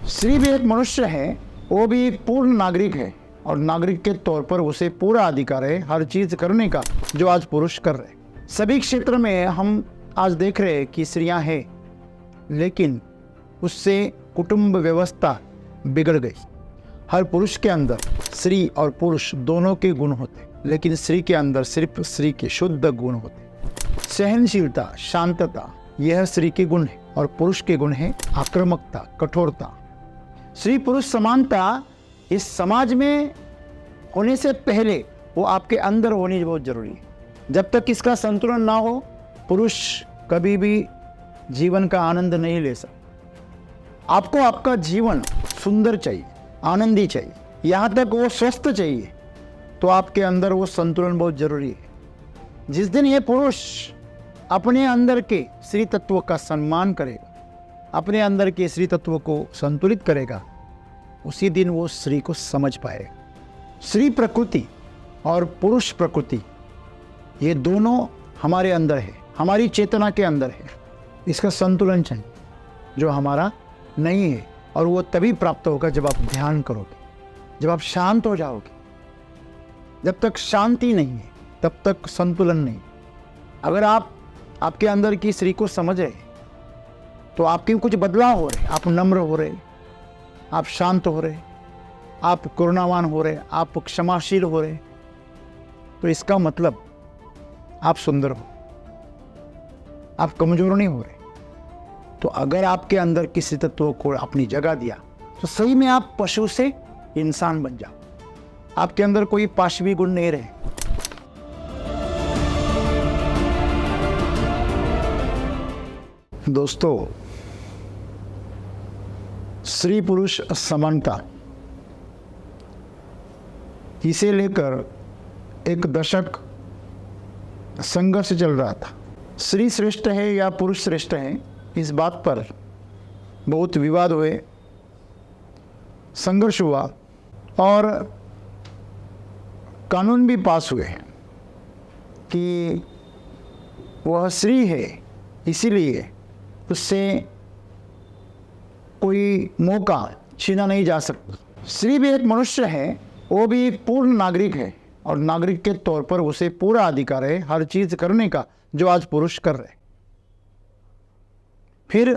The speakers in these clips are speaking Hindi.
स्त्री भी एक मनुष्य है, वो भी एक पूर्ण नागरिक है और नागरिक के तौर पर उसे पूरा अधिकार है हर चीज करने का जो आज पुरुष कर रहे हैं। सभी क्षेत्र में हम आज देख रहे हैं कि स्त्रियां हैं, लेकिन उससे कुटुंब व्यवस्था बिगड़ गई। हर पुरुष के अंदर स्त्री और पुरुष दोनों के गुण होते, लेकिन स्त्री के अंदर सिर्फ स्त्री के शुद्ध गुण होते। सहनशीलता, शांतता, यह स्त्री के गुण है और पुरुष के गुण है आक्रामकता, कठोरता। स्त्री पुरुष समानता इस समाज में होने से पहले वो आपके अंदर होनी बहुत जरूरी है। जब तक इसका संतुलन ना हो, पुरुष कभी भी जीवन का आनंद नहीं ले सकता। आपको आपका जीवन सुंदर चाहिए, आनंदी चाहिए, यहाँ तक वो स्वस्थ चाहिए, तो आपके अंदर वो संतुलन बहुत जरूरी है। जिस दिन ये पुरुष अपने अंदर के स्त्री तत्व का सम्मान करेगा, अपने अंदर के स्त्री तत्व को संतुलित करेगा, उसी दिन वो स्त्री को समझ पाएगा। स्त्री प्रकृति और पुरुष प्रकृति ये दोनों हमारे अंदर है, हमारी चेतना के अंदर है। इसका संतुलन चाहिए जो हमारा नहीं है, और वो तभी प्राप्त होगा जब आप ध्यान करोगे, जब आप शांत हो जाओगे। जब तक शांति नहीं है तब तक संतुलन नहीं। अगर आप आपके अंदर की स्त्री को समझ रहे तो आपके कुछ बदलाव हो रहे, आप नम्र हो रहे, आप शांत हो रहे, आप करुणावान हो रहे, आप क्षमाशील हो रहे, तो इसका मतलब आप सुंदर हो, आप कमजोर नहीं हो रहे। तो अगर आपके अंदर किसी तत्व को अपनी जगह दिया तो सही में आप पशु से इंसान बन जाओ। आपके अंदर कोई पाशवी गुण नहीं रहे। दोस्तों, स्त्री पुरुष समानता, इसे लेकर एक दशक संघर्ष चल रहा था। स्त्री श्रेष्ठ है या पुरुष श्रेष्ठ है, इस बात पर बहुत विवाद हुए, संघर्ष हुआ और कानून भी पास हुए कि वह स्त्री है, इसीलिए उससे कोई मौका छीना नहीं जा सकता। स्त्री भी एक मनुष्य है, वो भी एक पूर्ण नागरिक है और नागरिक के तौर पर उसे पूरा अधिकार है हर चीज करने का जो आज पुरुष कर रहे। फिर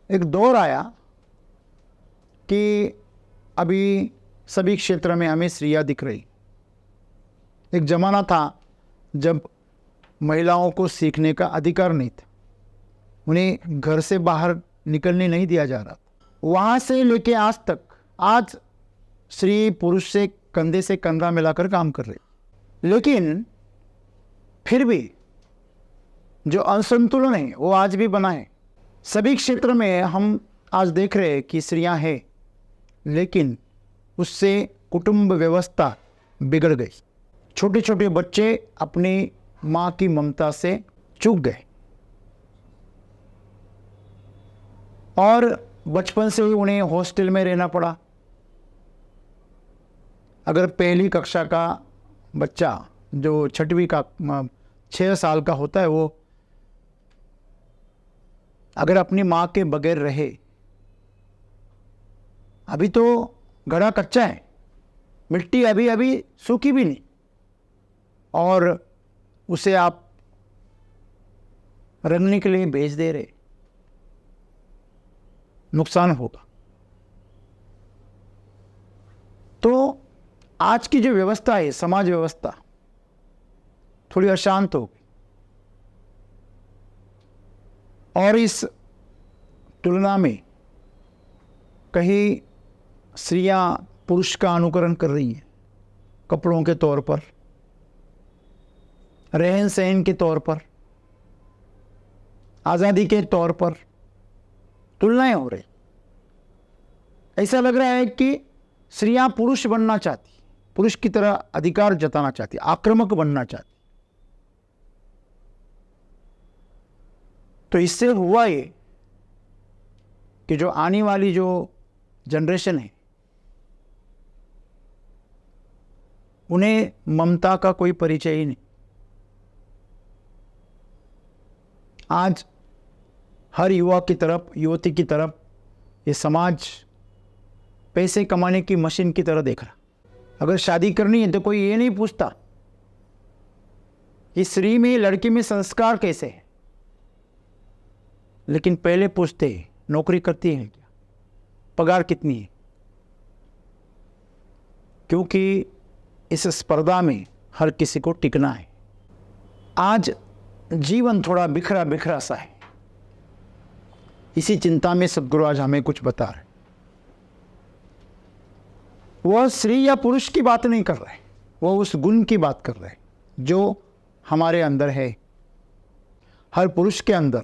एक दौर आया कि अभी सभी क्षेत्र में हमें स्त्रियां दिख रही। एक जमाना था जब महिलाओं को सीखने का अधिकार नहीं था, उन्हें घर से बाहर निकलने नहीं दिया जा रहा। वहाँ से लेके आज तक आज स्त्री पुरुष से कंधा मिलाकर काम कर रही, लेकिन फिर भी जो असंतुलन है वो आज भी बना है। सभी क्षेत्र में हम आज देख रहे हैं कि स्त्रियां हैं, लेकिन उससे कुटुंब व्यवस्था बिगड़ गई। छोटे छोटे बच्चे अपनी माँ की ममता से चूक गए और बचपन से ही उन्हें हॉस्टल में रहना पड़ा। अगर पहली कक्षा का बच्चा जो 6वीं का 6 साल का होता है, वो अगर अपनी माँ के बगैर रहे, अभी तो घड़ा कच्चा है, मिट्टी अभी अभी सूखी भी नहीं, और उसे आप रंगने के लिए भेज दे रहे, नुकसान होगा। तो आज की जो व्यवस्था है, समाज व्यवस्था थोड़ी अशांत हो गई, और इस तुलना में कहीं स्त्रियां पुरुष का अनुकरण कर रही हैं, कपड़ों के तौर पर, रहन सहन के तौर पर, आज़ादी के तौर पर तुलनाएं हो रही। ऐसा लग रहा है कि स्त्रियां पुरुष बनना चाहती, पुरुष की तरह अधिकार जताना चाहती, आक्रामक बनना चाहती। तो इससे हुआ ये कि जो आने वाली जो जनरेशन है, उन्हें ममता का कोई परिचय ही नहीं। आज हर युवा की तरफ, युवती की तरफ ये समाज पैसे कमाने की मशीन की तरह देख रहा। अगर शादी करनी है तो कोई ये नहीं पूछता कि स्त्री में लड़की में संस्कार कैसे है, लेकिन पहले पूछते हैं नौकरी करती है क्या, पगार कितनी है, क्योंकि इस स्पर्धा में हर किसी को टिकना है। आज जीवन थोड़ा बिखरा बिखरा सा है, इसी चिंता में सद्गुरु आज हमें कुछ बता रहे। वह स्त्री या पुरुष की बात नहीं कर रहे, वह उस गुण की बात कर रहे जो हमारे अंदर है। हर पुरुष के अंदर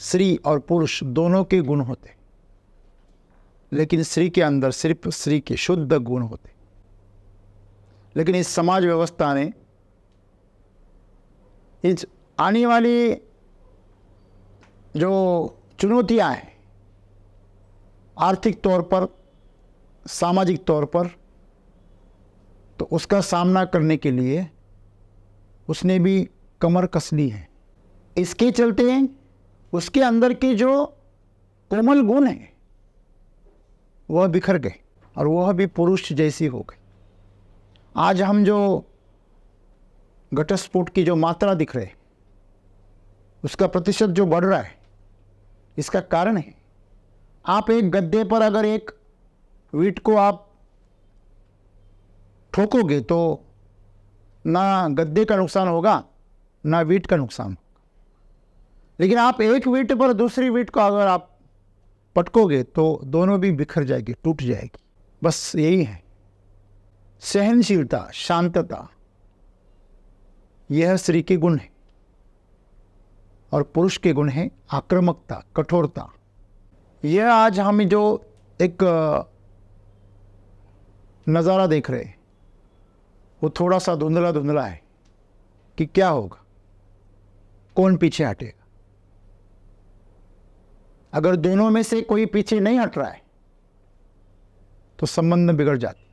स्त्री और पुरुष दोनों के गुण होते, लेकिन स्त्री के अंदर सिर्फ स्त्री के शुद्ध गुण होते। लेकिन इस समाज व्यवस्था ने इस आने वाली जो चुनौतियां हैं, आर्थिक तौर पर, सामाजिक तौर पर, तो उसका सामना करने के लिए उसने भी कमर कस ली है। इसके चलते उसके अंदर के जो कोमल गुण हैं वह बिखर गए और वह भी पुरुष जैसी हो गई। आज हम जो घटस्फोट की जो मात्रा दिख रही है, उसका प्रतिशत जो बढ़ रहा है, इसका कारण है आप एक गद्दे पर अगर एक ईंट को आप ठोकोगे तो ना गद्दे का नुकसान होगा ना ईंट का नुकसान होगा, लेकिन आप एक ईंट पर दूसरी ईंट को अगर आप पटकोगे तो दोनों भी बिखर जाएगी, टूट जाएगी। बस यही है सहनशीलता, शांतता, यह स्त्री के गुण है और पुरुष के गुण है आक्रामकता, कठोरता। यह आज हम जो एक नज़ारा देख रहे हैं वो थोड़ा सा धुंधला धुंधला है कि क्या होगा, कौन पीछे हटेगा। अगर दोनों में से कोई पीछे नहीं हट रहा है तो संबंध बिगड़ जाते।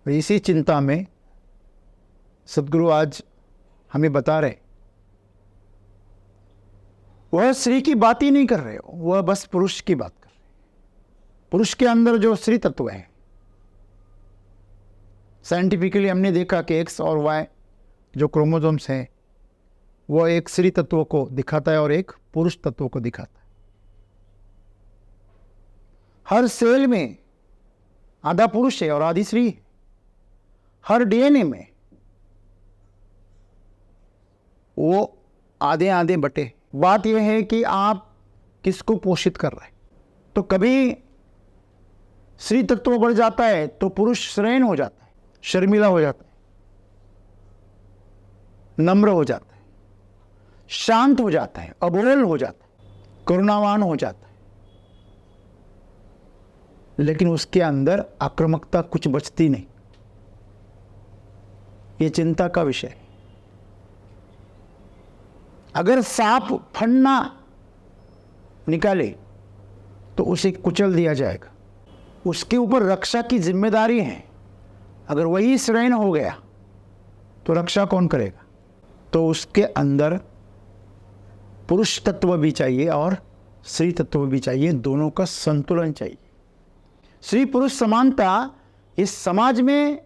इसी चिंता में सद्गुरु आज हमें बता रहे, वह स्त्री की बात ही नहीं कर रहे हो, वह बस पुरुष की बात कर रहे। पुरुष के अंदर जो स्त्री तत्व है, साइंटिफिकली हमने देखा कि एक्स और वाई जो क्रोमोसोम्स हैं वह एक स्त्री तत्व को दिखाता है और एक पुरुष तत्व को दिखाता है। हर सेल में आधा पुरुष है और आधी स्त्री है। हर डीएनए में वो आधे आधे बटे। बात यह है कि आप किसको पोषित कर रहे हैं। तो कभी स्त्री तत्व बढ़ जाता है तो पुरुष श्रेण हो जाता है, शर्मिला हो जाता है, नम्र हो जाता है, शांत हो जाता है, अबोल हो जाता है, करुणावान हो जाता है, लेकिन उसके अंदर आक्रामकता कुछ बचती नहीं। ये चिंता का विषय है। अगर सांप फन्ना निकाले तो उसे कुचल दिया जाएगा, उसके ऊपर रक्षा की जिम्मेदारी है। अगर वही श्रेण हो गया तो रक्षा कौन करेगा। तो उसके अंदर पुरुष तत्व भी चाहिए और स्त्री तत्व भी चाहिए, दोनों का संतुलन चाहिए। स्त्री पुरुष समानता इस समाज में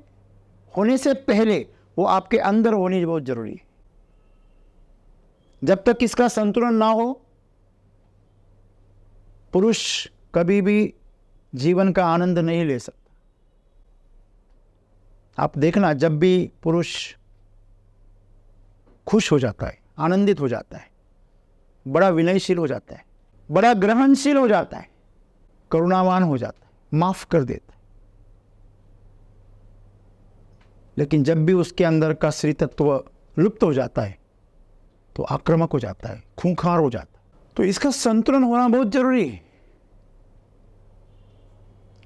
होने से पहले वो आपके अंदर होनी बहुत जरूरी है। जब तक इसका संतुलन ना हो, पुरुष कभी भी जीवन का आनंद नहीं ले सकता। आप देखना, जब भी पुरुष खुश हो जाता है, आनंदित हो जाता है, बड़ा विनयशील हो जाता है, बड़ा ग्रहणशील हो जाता है, करुणावान हो जाता है, माफ कर देता है। लेकिन जब भी उसके अंदर का स्त्री तत्व लुप्त हो जाता है तो आक्रामक हो जाता है, खूंखार हो जाता है। तो इसका संतुलन होना बहुत जरूरी है।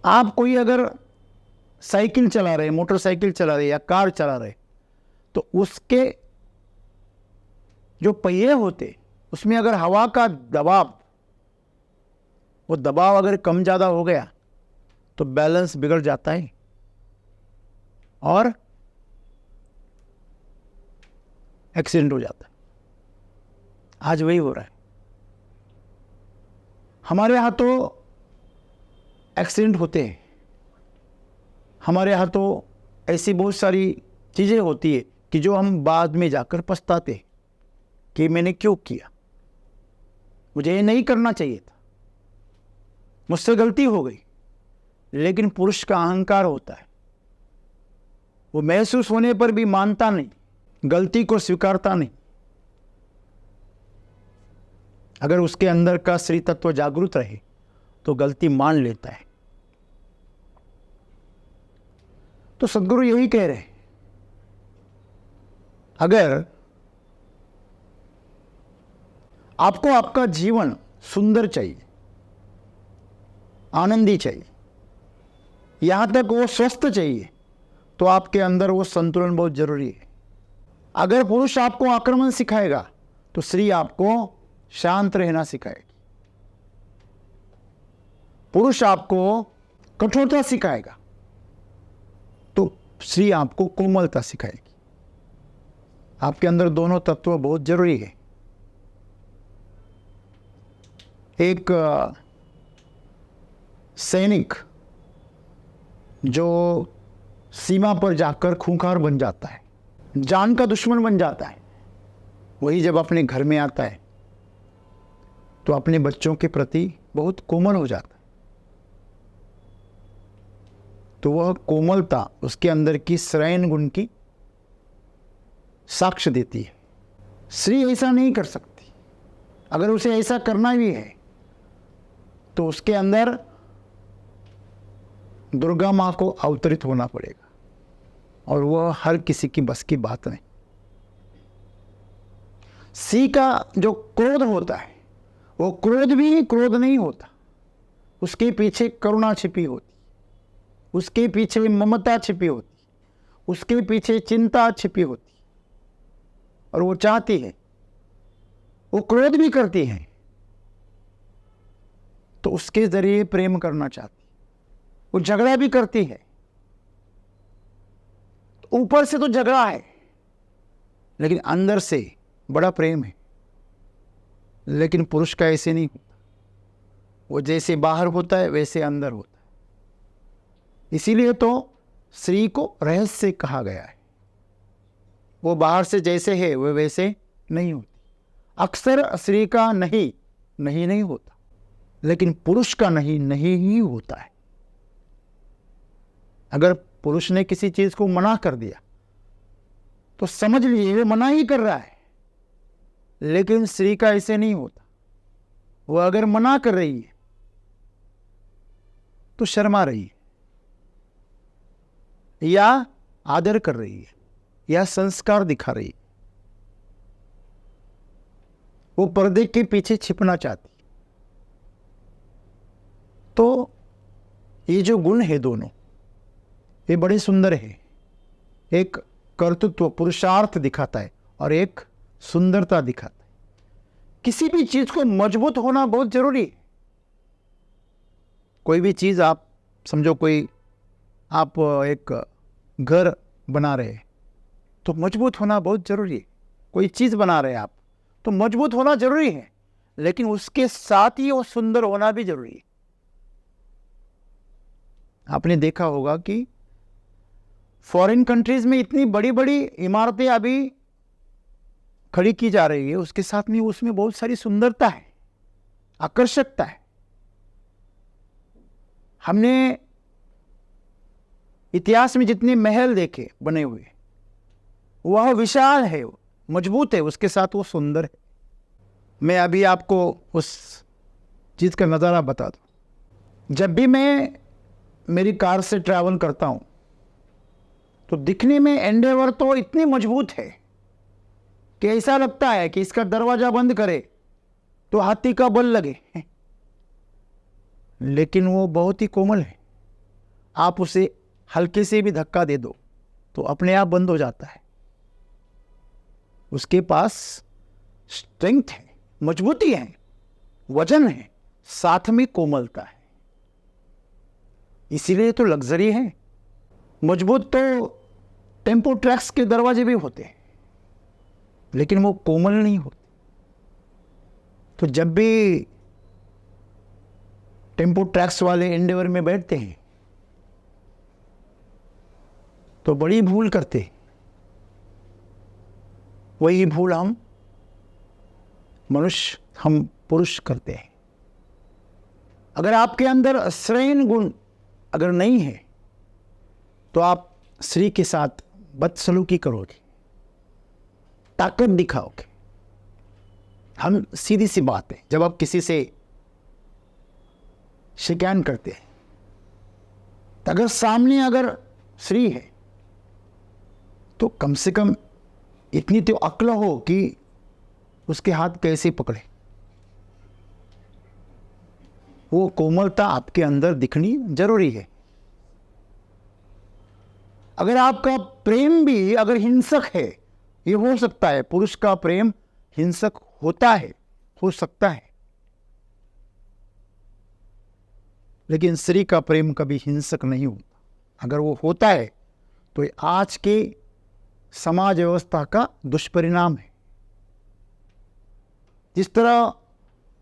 आप कोई अगर साइकिल चला रहे, मोटरसाइकिल चला रहे या कार चला रहे, तो उसके जो पहिए होते उसमें अगर हवा का दबाव, वो दबाव अगर कम ज़्यादा हो गया तो बैलेंस बिगड़ जाता है और एक्सीडेंट हो जाता है। आज वही हो रहा है। हमारे यहाँ तो एक्सीडेंट होते हैं, हमारे यहाँ तो ऐसी बहुत सारी चीज़ें होती है कि जो हम बाद में जाकर पछताते हैं कि मैंने क्यों किया, मुझे ये नहीं करना चाहिए था, मुझसे गलती हो गई। लेकिन पुरुष का अहंकार होता है, वो महसूस होने पर भी मानता नहीं, गलती को स्वीकारता नहीं। अगर उसके अंदर का स्त्री तत्व जागृत रहे तो गलती मान लेता है। तो सद्गुरु यही कह रहे हैं, अगर आपको आपका जीवन सुंदर चाहिए, आनंदी चाहिए, यहां तक वो स्वस्थ चाहिए, तो आपके अंदर वो संतुलन बहुत जरूरी है। अगर पुरुष आपको आक्रमण सिखाएगा तो स्त्री आपको शांत रहना सिखाएगी। पुरुष आपको कठोरता सिखाएगा तो स्त्री आपको कोमलता सिखाएगी। आपके अंदर दोनों तत्व बहुत जरूरी है। एक सैनिक जो सीमा पर जाकर खूंखार बन जाता है, जान का दुश्मन बन जाता है, वही जब अपने घर में आता है तो अपने बच्चों के प्रति बहुत कोमल हो जाता है। तो वह कोमलता उसके अंदर की श्रयण गुण की साक्ष्य देती है। स्त्री ऐसा नहीं कर सकती। अगर उसे ऐसा करना भी है तो उसके अंदर दुर्गा माँ को अवतरित होना पड़ेगा, और वह हर किसी की बस की बात नहीं। स्त्री का जो क्रोध होता है वो क्रोध भी क्रोध नहीं होता, उसके पीछे करुणा छिपी होती, उसके पीछे ममता छिपी होती, उसके पीछे चिंता छिपी होती, और वो चाहती है, वो क्रोध भी करती है तो उसके जरिए प्रेम करना चाहती है, वो झगड़ा भी करती है। ऊपर से तो झगड़ा है लेकिन अंदर से बड़ा प्रेम है। लेकिन पुरुष का ऐसे नहीं होता, वो जैसे बाहर होता है वैसे अंदर होता है। इसीलिए तो स्त्री को रहस्य कहा गया है। वो बाहर से जैसे है वो वैसे नहीं होती। अक्सर स्त्री का नहीं नहीं नहीं होता, लेकिन पुरुष का नहीं नहीं ही होता है। अगर पुरुष ने किसी चीज को मना कर दिया तो समझ लीजिए वो मना ही कर रहा है, लेकिन स्त्री का ऐसे नहीं होता। वो अगर मना कर रही है तो शर्मा रही है, या आदर कर रही है, या संस्कार दिखा रही है। वो पर्दे के पीछे छिपना चाहती। तो ये जो गुण है दोनों, ये बड़े सुंदर है। एक कर्तृत्व पुरुषार्थ दिखाता है और एक सुंदरता दिखाता है। किसी भी चीज को मजबूत होना बहुत जरूरी है। कोई भी चीज आप समझो, कोई आप एक घर बना रहे हैं तो मजबूत होना बहुत जरूरी है। कोई चीज बना रहे हैं आप तो मजबूत होना जरूरी है, लेकिन उसके साथ ही वो सुंदर होना भी जरूरी है। आपने देखा होगा कि फॉरेन कंट्रीज में इतनी बड़ी बड़ी इमारतें अभी खड़ी की जा रही है, उसके साथ में उसमें बहुत सारी सुंदरता है, आकर्षकता है। हमने इतिहास में जितने महल देखे बने हुए, वह विशाल है, मजबूत है, उसके साथ वो सुंदर है। मैं अभी आपको उस चीज का नज़ारा बता दूं। जब भी मैं मेरी कार से ट्रैवल करता हूं तो दिखने में एंडेवर तो इतनी मजबूत है कि ऐसा लगता है कि इसका दरवाजा बंद करे तो हाथी का बल लगे, लेकिन वो बहुत ही कोमल है। आप उसे हल्के से भी धक्का दे दो तो अपने आप बंद हो जाता है। उसके पास स्ट्रेंथ है, मजबूती है, वजन है, साथ में कोमलता है। इसीलिए तो लग्जरी है। मजबूत तो टेम्पो ट्रैक्स के दरवाजे भी होते हैं, लेकिन वो कोमल नहीं होते। तो जब भी टेम्पो ट्रैक्स वाले एंडेवर में बैठते हैं तो बड़ी भूल करते, वही भूल हम मनुष्य, हम पुरुष करते हैं। अगर आपके अंदर श्रेयन गुण अगर नहीं है तो आप स्त्री के साथ बदसलूकी करोगे, ताकत दिखाओगे। हम सीधी सी बात है, जब आप किसी से शिकायत करते हैं तो अगर सामने अगर स्त्री है तो कम से कम इतनी तो अक्ल हो कि उसके हाथ कैसे पकड़े। वो कोमलता आपके अंदर दिखनी जरूरी है। अगर आपका प्रेम भी अगर हिंसक है, ये हो सकता है, पुरुष का प्रेम हिंसक होता है, हो सकता है, लेकिन स्त्री का प्रेम कभी हिंसक नहीं होता। अगर वो होता है तो ये आज के समाज व्यवस्था का दुष्परिणाम है। जिस तरह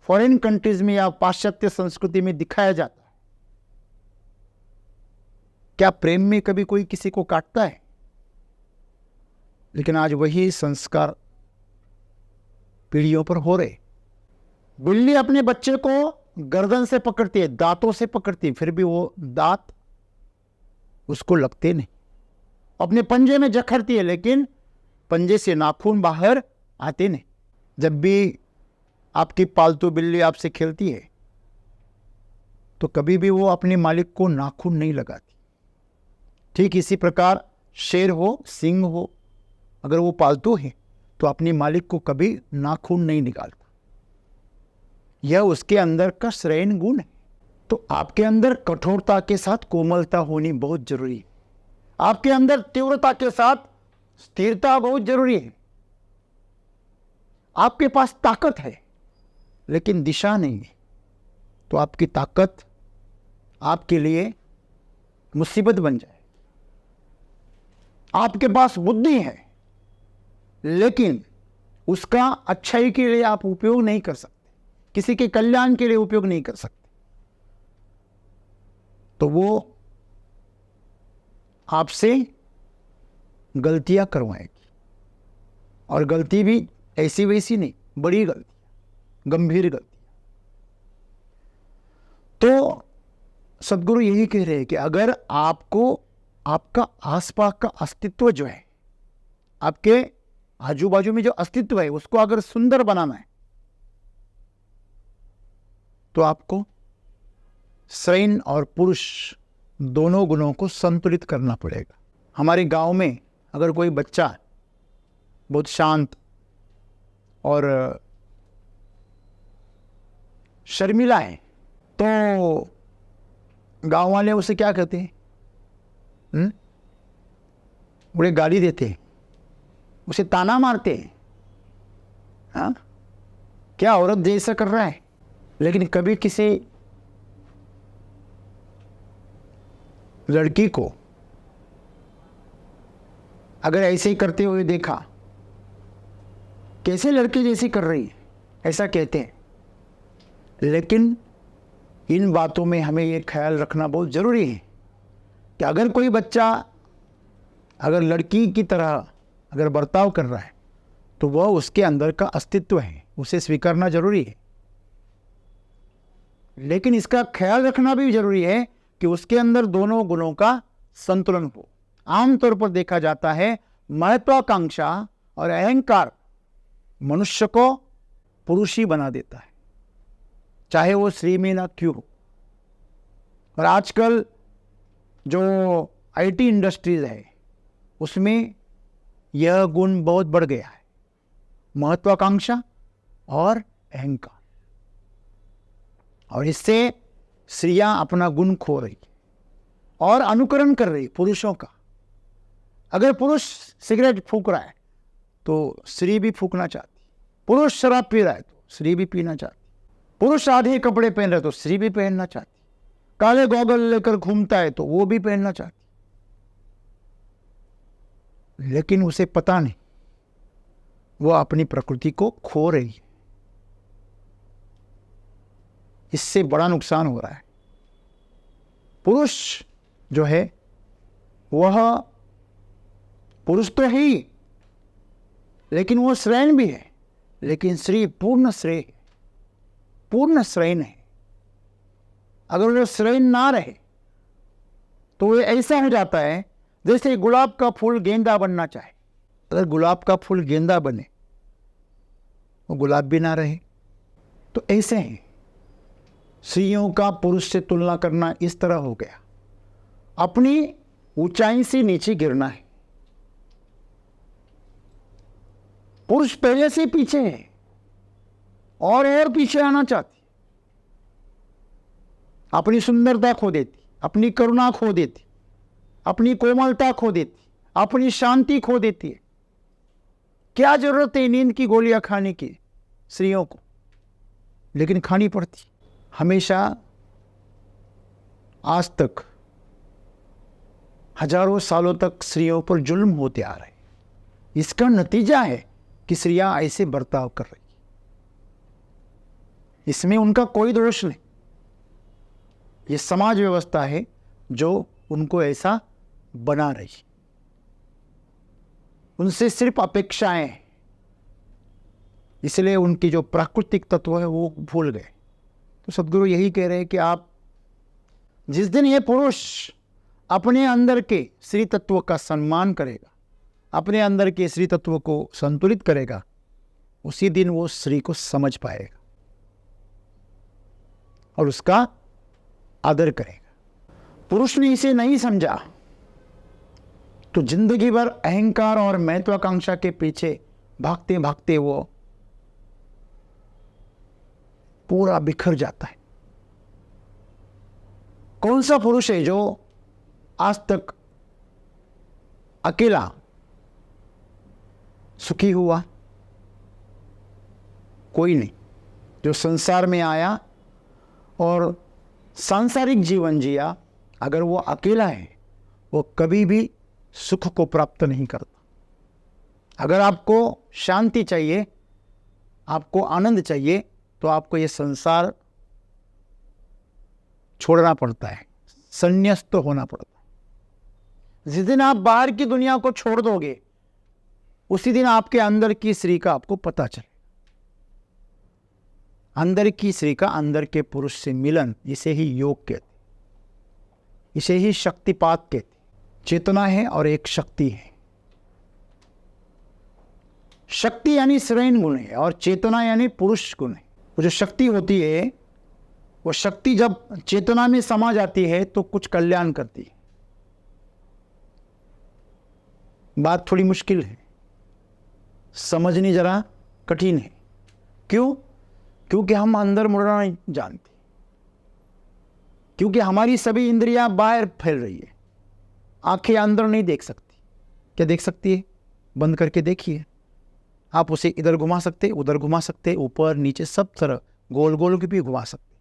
फॉरेन कंट्रीज में या पाश्चात्य संस्कृति में दिखाया जाता है, क्या प्रेम में कभी कोई किसी को काटता है? लेकिन आज वही संस्कार पीढ़ियों पर हो रहे। बिल्ली अपने बच्चे को गर्दन से पकड़ती है, दांतों से पकड़ती है, फिर भी वो दांत उसको लगते नहीं। अपने पंजे में जकड़ती है, लेकिन पंजे से नाखून बाहर आते नहीं। जब भी आपकी पालतू बिल्ली आपसे खेलती है तो कभी भी वो अपने मालिक को नाखून नहीं लगाती। ठीक इसी प्रकार शेर हो, सिंह हो, अगर वो पालतू है तो अपने मालिक को कभी नाखून नहीं निकालता। यह उसके अंदर का श्रेयन गुण है। तो आपके अंदर कठोरता के साथ कोमलता होनी बहुत जरूरी है। आपके अंदर तीव्रता के साथ स्थिरता बहुत जरूरी है। आपके पास ताकत है लेकिन दिशा नहीं है, तो आपकी ताकत आपके लिए मुसीबत बन जाए। आपके पास बुद्धि है लेकिन उसका अच्छाई के लिए आप उपयोग नहीं कर सकते, किसी के कल्याण के लिए उपयोग नहीं कर सकते, तो वो आपसे गलतियां करवाएगी। और गलती भी ऐसी वैसी नहीं, बड़ी गलती, गंभीर गलती। तो सदगुरु यही कह रहे हैं कि अगर आपको आपका आसपास का अस्तित्व जो है, आपके आजू बाजू में जो अस्तित्व है, उसको अगर सुंदर बनाना है तो आपको श्रेयन और पुरुष दोनों गुणों को संतुलित करना पड़ेगा। हमारे गांव में अगर कोई बच्चा बहुत शांत और शर्मिला है तो गांव वाले उसे क्या कहते हैं? बड़े गाली देते हैं, उसे ताना मारते हैं। हाँ, क्या औरत जैसा कर रहा है। लेकिन कभी किसी लड़की को अगर ऐसे ही करते हुए देखा, कैसे लड़की जैसी कर रही है, ऐसा कहते हैं। लेकिन इन बातों में हमें ये ख्याल रखना बहुत ज़रूरी है कि अगर कोई बच्चा अगर लड़की की तरह अगर बर्ताव कर रहा है तो वह उसके अंदर का अस्तित्व है, उसे स्वीकारना जरूरी है। लेकिन इसका ख्याल रखना भी जरूरी है कि उसके अंदर दोनों गुणों का संतुलन हो। आमतौर पर देखा जाता है महत्वाकांक्षा और अहंकार मनुष्य को पुरुषी बना देता है, चाहे वो स्त्री में ना क्यों हो। और आजकल जो आईटी इंडस्ट्रीज है उसमें यह गुण बहुत बढ़ गया है, महत्वाकांक्षा और अहंकार। और इससे स्त्रियां अपना गुण खो रही और अनुकरण कर रही पुरुषों का। अगर पुरुष सिगरेट फूंक रहा है तो स्त्री भी फूंकना चाहती, पुरुष शराब पी रहा है तो स्त्री भी पीना चाहती, पुरुष आधे कपड़े पहन रहा है तो स्त्री भी पहनना चाहती, काले गॉगल लेकर घूमता है तो वो भी पहनना चाहती। लेकिन उसे पता नहीं वो अपनी प्रकृति को खो रही है। इससे बड़ा नुकसान हो रहा है। पुरुष जो है वह पुरुष तो है ही, लेकिन वो श्रेण भी है, लेकिन स्त्री पूर्ण श्रेय है, पूर्ण श्रेण है। अगर वो श्रेण ना रहे तो वो ऐसा हो जाता है जैसे गुलाब का फूल गेंदा बनना चाहे। अगर गुलाब का फूल गेंदा बने, वो गुलाब भी ना रहे। तो ऐसे ही स्त्रियों का पुरुष से तुलना करना इस तरह हो गया, अपनी ऊंचाई से नीचे गिरना है। पुरुष पहले से पीछे है और पीछे आना चाहती, अपनी सुंदरता खो देती, अपनी करुणा खो देती, अपनी कोमलता खो देती, अपनी शांति खो देती है। क्या जरूरत है नींद की गोलियां खाने की स्त्रियों को, लेकिन खानी पड़ती। हमेशा आज तक हजारों सालों तक स्त्रियों पर जुल्म होते आ रहे। इसका नतीजा है कि स्त्रियां ऐसे बर्ताव कर रही। इसमें उनका कोई दोष नहीं, ये समाज व्यवस्था है जो उनको ऐसा बना रही। उनसे सिर्फ अपेक्षाएं हैं, इसलिए उनकी जो प्राकृतिक तत्व है वो भूल गए। तो सद्गुरु यही कह रहे हैं कि आप जिस दिन ये पुरुष अपने अंदर के स्त्री तत्व का सम्मान करेगा, अपने अंदर के स्त्री तत्व को संतुलित करेगा, उसी दिन वो स्त्री को समझ पाएगा और उसका आदर करेगा। पुरुष ने इसे नहीं समझा तो जिंदगी भर अहंकार और महत्वाकांक्षा के पीछे भागते भागते वो पूरा बिखर जाता है। कौन सा पुरुष है जो आज तक अकेला सुखी हुआ? कोई नहीं। जो संसार में आया और सांसारिक जीवन जिया, अगर वो अकेला है वो कभी भी सुख को प्राप्त नहीं करता। अगर आपको शांति चाहिए, आपको आनंद चाहिए, तो आपको ये संसार छोड़ना पड़ता है, संन्यास्त होना पड़ता है। जिस दिन आप बाहर की दुनिया को छोड़ दोगे, उसी दिन आपके अंदर की स्त्री का आपको पता चले। अंदर की स्त्री का अंदर के पुरुष से मिलन, इसे ही योग कहते, इसे ही शक्तिपात कहते। चेतना है और एक शक्ति है। शक्ति यानी श्रेण गुण है और चेतना यानी पुरुष गुण है। वो जो शक्ति होती है, वो शक्ति जब चेतना में समा जाती है तो कुछ कल्याण करती है। बात थोड़ी मुश्किल है, समझनी जरा कठिन है। क्यों? क्योंकि हम अंदर मुड़ना नहीं जानते, क्योंकि हमारी सभी इंद्रियां बाहर फैल रही है। आंखें अंदर नहीं देख सकती। क्या देख सकती है? बंद करके देखिए। आप उसे इधर घुमा सकते, उधर घुमा सकते, ऊपर नीचे सब तरह गोल गोल के भी घुमा सकते,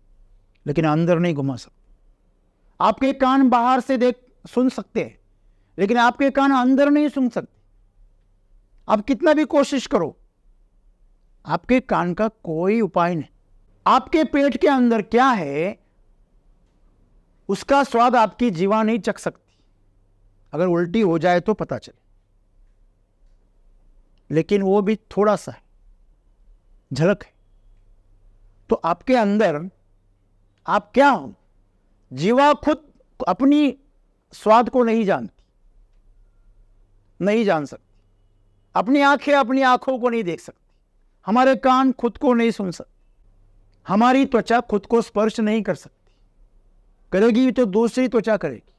लेकिन अंदर नहीं घुमा सकते। आपके कान बाहर से सुन सकते हैं, लेकिन आपके कान अंदर नहीं सुन सकते। आप कितना भी कोशिश करो, आपके कान का कोई उपाय नहीं। आपके पेट के अंदर क्या है, उसका स्वाद आपकी जीवा नहीं चख सकती। अगर उल्टी हो जाए तो पता चले, लेकिन वो भी थोड़ा सा है, झलक है। तो आपके अंदर आप क्या हो? जीवा खुद अपनी स्वाद को नहीं जानती, नहीं जान सकती। अपनी आंखें अपनी आंखों को नहीं देख सकती। हमारे कान खुद को नहीं सुन सकते। हमारी त्वचा खुद को स्पर्श नहीं कर सकती। करेगी तो दूसरी त्वचा करेगी,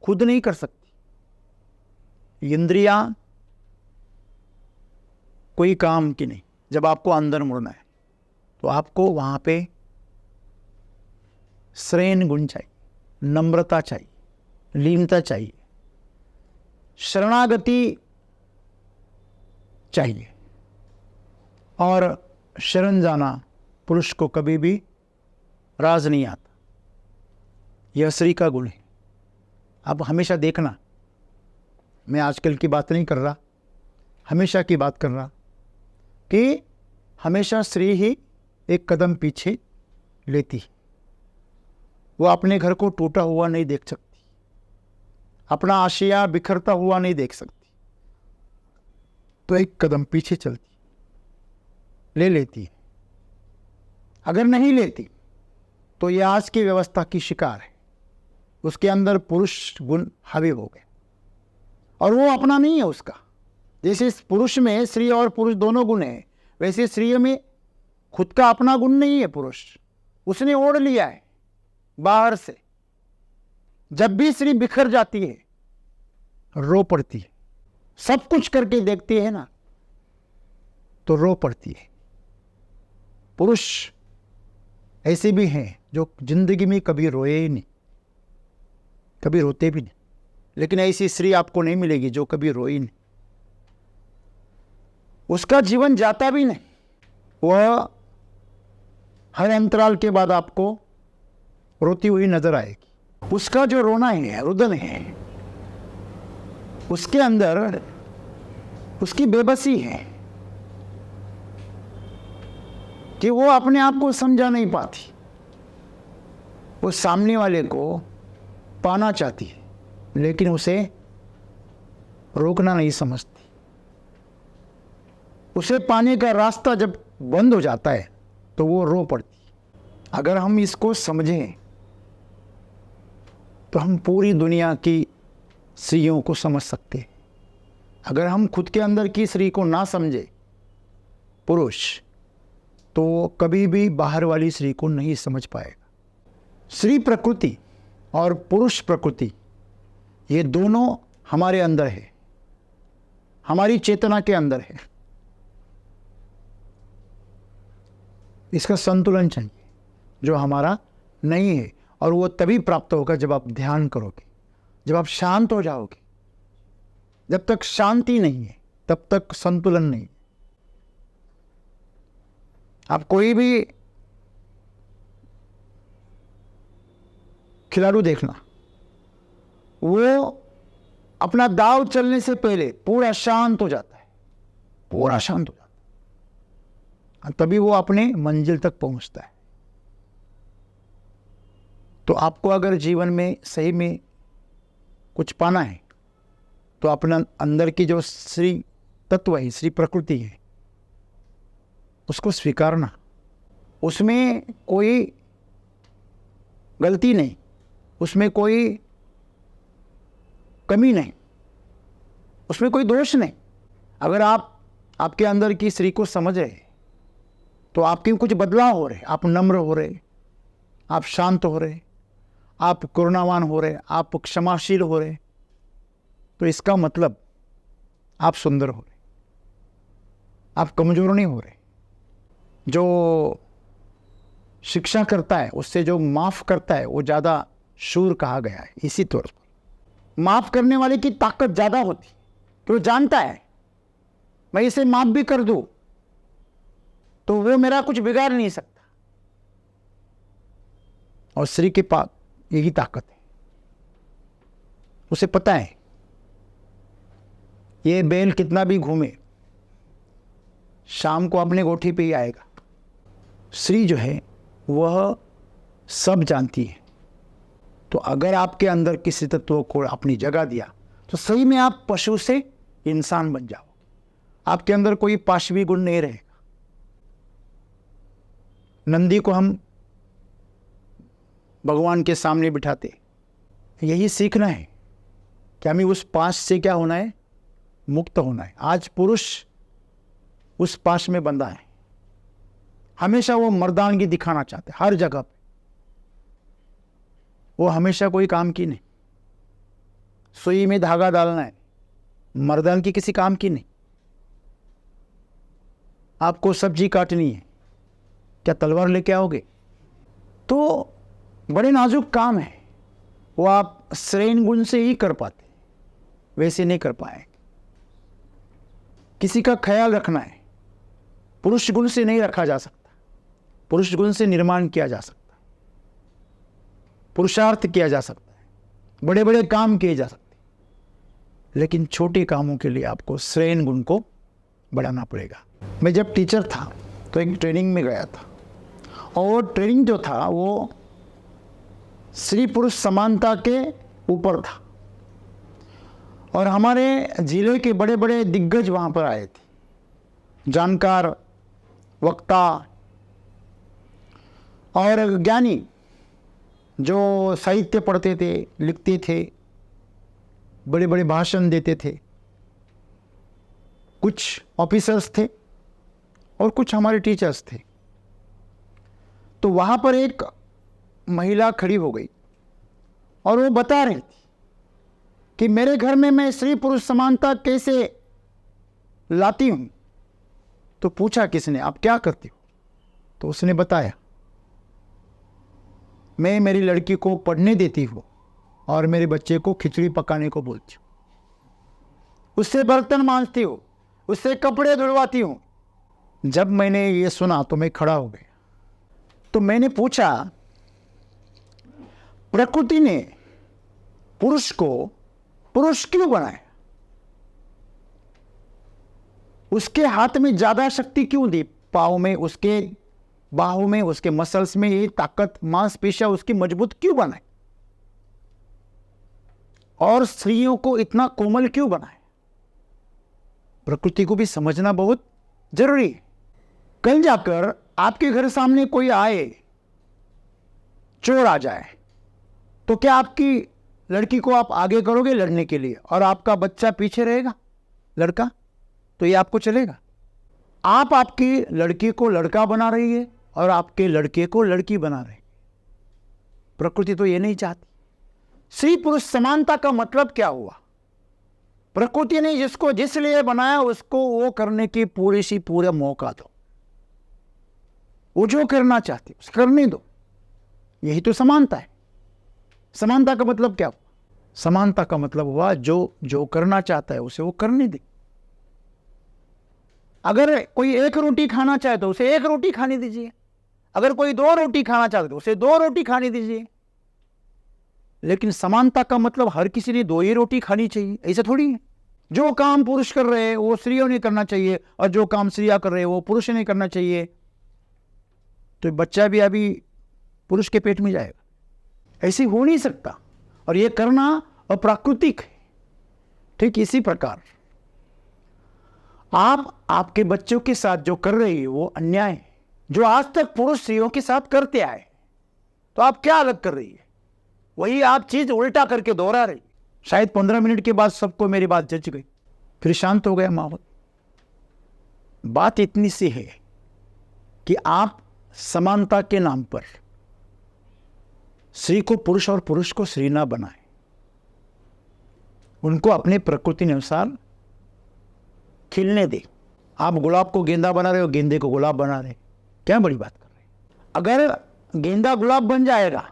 खुद नहीं कर सकती। इंद्रियां कोई काम की नहीं। जब आपको अंदर मुड़ना है तो आपको वहां पे श्रेण गुण चाहिए, नम्रता चाहिए, लीनता चाहिए, शरणागति चाहिए। और शरण जाना पुरुष को कभी भी राज नहीं आता। यह स्त्री का गुण है। अब हमेशा देखना, मैं आजकल की बात नहीं कर रहा, हमेशा की बात कर रहा, कि हमेशा स्त्री ही एक कदम पीछे लेती है। वो अपने घर को टूटा हुआ नहीं देख सकती, अपना आशिया बिखरता हुआ नहीं देख सकती, तो एक कदम पीछे चलती, ले लेती है। अगर नहीं लेती तो ये आज की व्यवस्था की शिकार है। उसके अंदर पुरुष गुण हावी हो गए और वो अपना नहीं है उसका। जैसे इस पुरुष में स्त्री और पुरुष दोनों गुण हैं, वैसे स्त्री में खुद का अपना गुण नहीं है। पुरुष उसने ओढ़ लिया है बाहर से। जब भी स्त्री बिखर जाती है, रो पड़ती है, सब कुछ करके देखती है ना, तो रो पड़ती है। पुरुष ऐसे भी हैं जो जिंदगी में कभी रोए ही नहीं, कभी रोते भी नहीं, लेकिन ऐसी स्त्री आपको नहीं मिलेगी जो कभी रोई नहीं। उसका जीवन जाता भी नहीं, वह हर अंतराल के बाद आपको रोती हुई नजर आएगी। उसका जो रोना है, रुदन है, उसके अंदर उसकी बेबसी है कि वो अपने आप को समझा नहीं पाती। वो सामने वाले को पाना चाहती है, लेकिन उसे रोकना नहीं समझती। उसे पाने का रास्ता जब बंद हो जाता है तो वो रो पड़ती है। अगर हम इसको समझें तो हम पूरी दुनिया की स्त्रियों को समझ सकते हैं। अगर हम खुद के अंदर की स्त्री को ना समझे पुरुष, तो कभी भी बाहर वाली स्त्री को नहीं समझ पाएगा। स्त्री प्रकृति और पुरुष प्रकृति, ये दोनों हमारे अंदर है, हमारी चेतना के अंदर है। इसका संतुलन चाहिए जो हमारा नहीं है, और वो तभी प्राप्त होगा जब आप ध्यान करोगे, जब आप शांत हो जाओगे। जब तक शांति नहीं है तब तक संतुलन नहीं है। आप कोई भी खिलाड़ू देखना, वो अपना दाव चलने से पहले पूरा शांत हो जाता है, पूरा शांत हो जाता है, तभी वो अपने मंजिल तक पहुंचता है। तो आपको अगर जीवन में सही में कुछ पाना है तो अपना अंदर की जो स्त्री तत्व है, स्त्री प्रकृति है, उसको स्वीकारना। उसमें कोई गलती नहीं, उसमें कोई कमी नहीं, उसमें कोई दोष नहीं। अगर आप आपके अंदर की स्त्री को समझ रहे तो आपके कुछ बदलाव हो रहे, आप नम्र हो रहे, आप शांत हो रहे, आप करुणावान हो रहे, आप क्षमाशील हो रहे, तो इसका मतलब आप सुंदर हो रहे, आप कमजोर नहीं हो रहे। जो शिक्षा करता है, उससे जो माफ करता है, वो ज़्यादा शूर कहा गया है। इसी तौर पर माफ करने वाले की ताकत ज़्यादा होती है, तो वो जानता है मैं इसे माफ भी कर दूं तो वो मेरा कुछ बिगाड़ नहीं सकता। और स्त्री के पास यही ताकत है। उसे पता है ये बैल कितना भी घूमे, शाम को अपने गोठी पे ही आएगा। स्त्री जो है वह सब जानती है। तो अगर आपके अंदर किसी तत्व को अपनी जगह दिया तो सही में आप पशु से इंसान बन जाओ। आपके अंदर कोई पाशवी गुण नहीं रहेगा। नंदी को हम भगवान के सामने बिठाते, यही सीखना है कि हमें उस पाश से क्या होना है, मुक्त होना है। आज पुरुष उस पाश में बंधा है, हमेशा वो मर्दानगी दिखाना चाहते, हर जगह पे। वो हमेशा कोई काम की नहीं, सुई में धागा डालना है, मर्दानगी किसी काम की नहीं। आपको सब्जी काटनी है, क्या तलवार लेके आओगे? तो बड़े नाजुक काम है, वो आप श्रेण गुण से ही कर पाते, वैसे नहीं कर पाए। किसी का ख्याल रखना है, पुरुष गुण से नहीं रखा जा सकता। पुरुष गुण से निर्माण किया जा सकता है, पुरुषार्थ किया जा सकता है, बड़े बड़े काम किए जा सकते हैं, लेकिन छोटे कामों के लिए आपको श्रेण गुण को बढ़ाना पड़ेगा। मैं जब टीचर था तो एक ट्रेनिंग में गया था, और ट्रेनिंग जो था वो स्त्री पुरुष समानता के ऊपर था। और हमारे जिले के बड़े बड़े दिग्गज वहाँ पर आए थे, जानकार, वक्ता और ज्ञानी जो साहित्य पढ़ते थे, लिखते थे, बड़े बड़े भाषण देते थे। कुछ ऑफिसर्स थे और कुछ हमारे टीचर्स थे। तो वहाँ पर एक महिला खड़ी हो गई और वो बता रही थी कि मेरे घर में मैं स्त्री पुरुष समानता कैसे लाती हूँ। तो पूछा किसने, आप क्या करती हो? तो उसने बताया, मैं मेरी लड़की को पढ़ने देती हूँ और मेरे बच्चे को खिचड़ी पकाने को बोलती हूँ, उससे बर्तन मांजती हूँ, उससे कपड़े धुलवाती हूँ। जब मैंने ये सुना तो मैं खड़ा हो गया। तो मैंने पूछा, प्रकृति ने पुरुष को पुरुष क्यों बनाया? उसके हाथ में ज्यादा शक्ति क्यों दी? पाँव में, उसके बाहों में, उसके मसल्स में ये ताकत, मांसपेशियां उसकी मजबूत क्यों बनाए? और स्त्रियों को इतना कोमल क्यों बनाए? प्रकृति को भी समझना बहुत जरूरी है। कल जाकर आपके घर सामने कोई आए, चोर आ जाए, तो क्या आपकी लड़की को आप आगे करोगे लड़ने के लिए और आपका बच्चा पीछे रहेगा, लड़का? तो ये आपको चलेगा? आप आपकी लड़की को लड़का बना रही है और आपके लड़के को लड़की बना रहे। प्रकृति तो ये नहीं चाहती। स्त्री पुरुष समानता का मतलब क्या हुआ? प्रकृति ने जिसको जिस लिए बनाया उसको वो करने की पूरा मौका दो। वो जो करना चाहती उसे करने दो। यही तो समानता है। समानता का मतलब क्या हुआ? समानता का मतलब हुआ जो करना चाहता है उसे वो करने दे। अगर कोई एक रोटी खाना चाहे तो उसे एक रोटी खाने दीजिए। अगर कोई 2 रोटी खाना चाहता है तो उसे 2 रोटी खाने दीजिए। लेकिन समानता का मतलब हर किसी ने 2 ही रोटी खानी चाहिए, ऐसा थोड़ी है। जो काम पुरुष कर रहे हैं वो स्त्रियों ने करना चाहिए और जो काम स्त्रियां कर रहे हैं वो पुरुष ने करना चाहिए। तो बच्चा भी अभी पुरुष के पेट में जाएगा, ऐसे हो नहीं सकता। और ये करना अप्राकृतिक है। ठीक इसी प्रकार आप आपके बच्चों के साथ जो कर रही है वो अन्याय है, जो आज तक पुरुष स्त्रियों के साथ करते आए। तो आप क्या अलग कर रही है? वही आप चीज उल्टा करके दोहरा रही। शायद 15 मिनट के बाद सबको मेरी बात जच गई, फिर शांत हो गया माहौल। बात इतनी सी है कि आप समानता के नाम पर स्त्री को पुरुष और पुरुष को स्त्री ना बनाए। उनको अपने प्रकृति के अनुसार खिलने दे। आप गुलाब को गेंदा बना रहे हो, गेंदे को गुलाब बना रहे, क्या बड़ी बात कर रहे? अगर गेंदा गुलाब बन जाएगा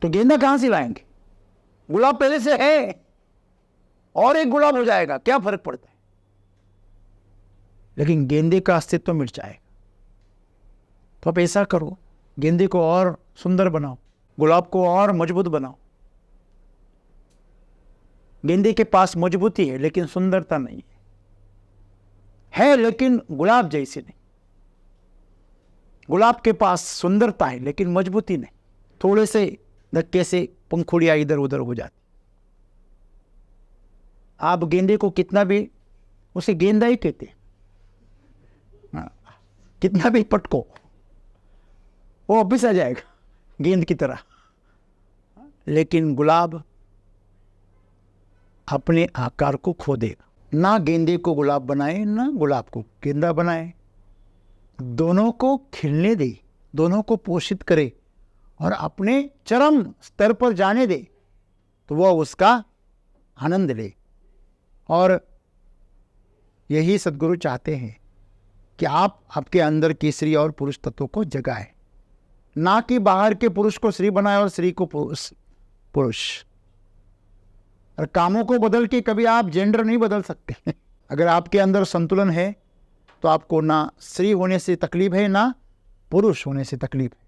तो गेंदा कहां से लाएंगे? गुलाब पहले से है और एक गुलाब हो जाएगा, क्या फर्क पड़ता है? लेकिन गेंदे का अस्तित्व मिट जाएगा। तो आप ऐसा करो, गेंदे को और सुंदर बनाओ, गुलाब को और मजबूत बनाओ। गेंदे के पास मजबूती है लेकिन सुंदरता नहीं है लेकिन गुलाब जैसी नहीं। गुलाब के पास सुंदरता है लेकिन मजबूती नहीं। थोड़े से धक्के से पंखुड़ियां इधर उधर हो जाती। आप गेंदे को कितना भी, उसे गेंदा ही कहते हैं, कितना भी पटको वो वापिस आ जाएगा गेंद की तरह। लेकिन गुलाब अपने आकार को खो देगा। ना गेंदे को गुलाब बनाए ना गुलाब को गेंदा बनाए। दोनों को खिलने दे, दोनों को पोषित करे और अपने चरम स्तर पर जाने दे तो वह उसका आनंद ले। और यही सद्गुरु चाहते हैं कि आप आपके अंदर की स्त्री और पुरुष तत्व को जगाएं, ना कि बाहर के पुरुष को स्त्री बनाए और स्त्री को पुरुष। और कामों को बदल के कभी आप जेंडर नहीं बदल सकते। अगर आपके अंदर संतुलन है तो आपको ना स्त्री होने से तकलीफ है ना पुरुष होने से तकलीफ है।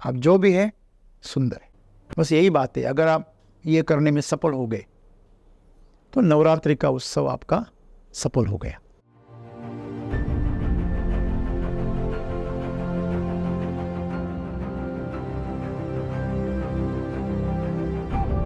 आप जो भी है सुंदर है। बस यही बात है। अगर आप ये करने में सफल हो गए तो नवरात्रि का उत्सव आपका सफल हो गया।